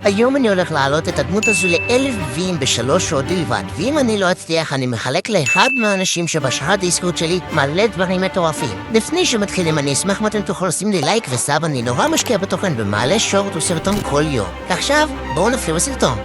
היום אני הולך להעלות את הדמות הזו ל1000 ויים ב3 שעות בלבד, ואם אני לא אצליח אני מחלק לאחד מהאנשים שבשעה הדיסקורד שלי מלא דברים מטורפים. לפני שמתחילים אני אשמח אם אתם תוכלו לשים לי לייק וסאב, אני נורא משקיע בתוכן ומעלה שורט וסרטון כל יום. ועכשיו בואו נתחיל בסרטון.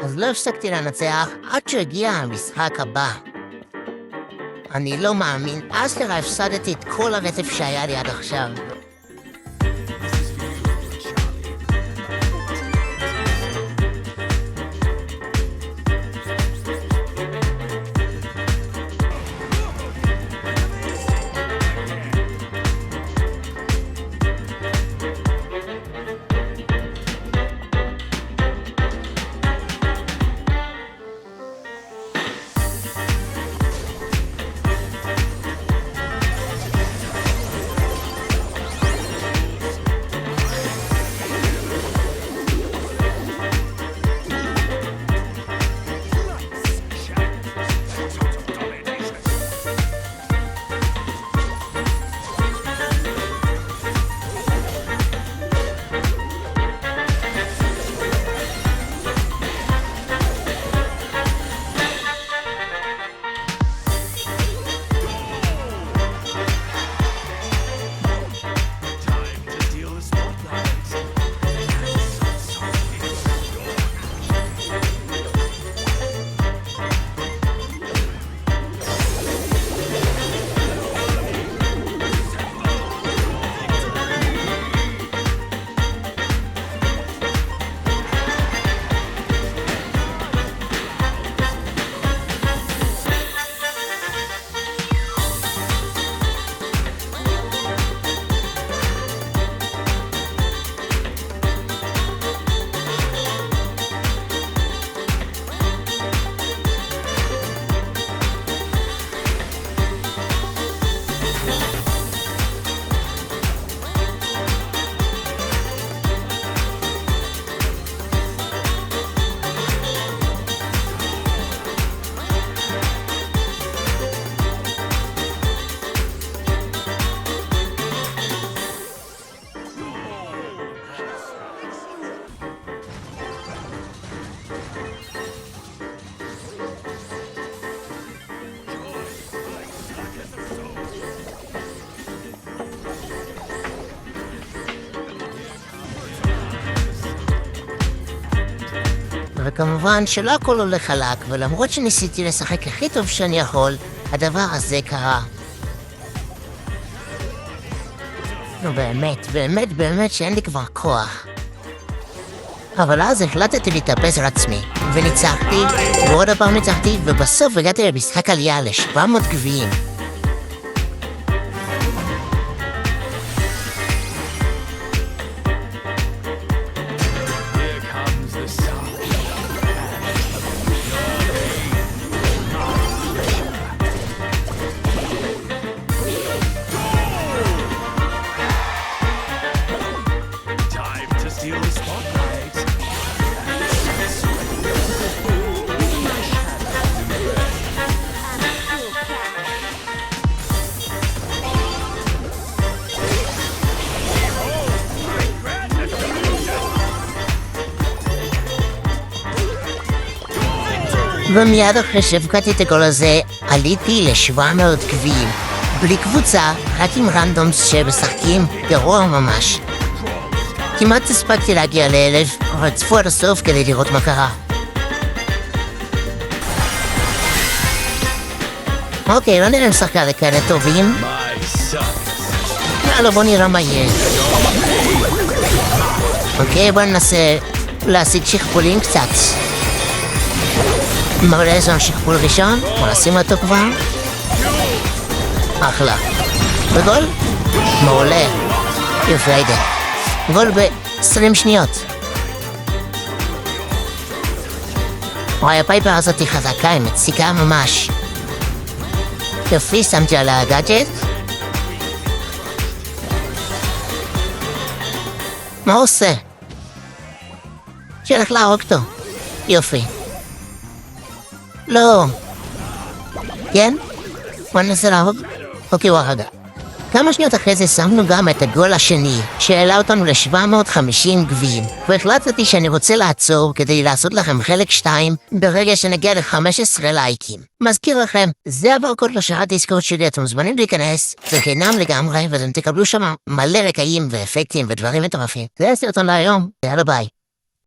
אז לא הפסקתי לנצח עד שהגיע המשחק הבא. אני לא מאמין, אסטרה הפסדתי את כל הרצף שהיה לי עד עכשיו. וכמובן שלא הכל הולך חלק, ולמרות שניסיתי לשחק הכי טוב שאני יכול, הדבר הזה קרה. נו באמת שאין לי כבר כוח. אבל אז החלטתי להתאפס על עצמי, וניצחתי, ועוד הפעם ניצחתי, ובסוף הגעתי למשחק עלייה ל-700 גביעים. ומיד אחרי שהבקעתי את הגול הזה, עליתי ל-700 גביעים. בלי קבוצה, רק עם רנדומס שמשחקים גרוע ממש. כמעט הספקתי להגיע ל-1000, אבל צפו עד הסוף כדי לראות מה קרה. אוקיי, לא נראה משחקה לכאלה טובים. יאללה, בוא נראה מה יהיה. אוקיי, בוא ננסה להשיג שכפולים קצת. מעולה, איזה שכפול ראשון, בוא נשים אותו כבר. אחלה. וגול? מעולה. יופי, היידה. גול ב-20 שניות. וואי, הפייפר הזאת היא חזקה, היא מציקה ממש. יופי, שמתי על הגאדג'ט. מה עושה? שהלך להרוג אותו. יופי. לא. כן? בוא ננסה להרוג. אוקיי, הוא הרגע. כמה שניות אחרי זה שמנו גם את הגול השני, שהעלה אותנו ל-750 גביעים. והחלטתי שאני רוצה לעצור כדי לעשות לכם חלק 2 ברגע שנגיע ל-15 לייקים. מזכיר לכם, זה הברקוד לשרת דיסקורד שלי, אתם מוזמנים להיכנס, זה חינם לגמרי, ואתם תקבלו שם מלא רקעים ואפקטים ודברים מטורפים. זה הסרטון להיום, יאללה ביי.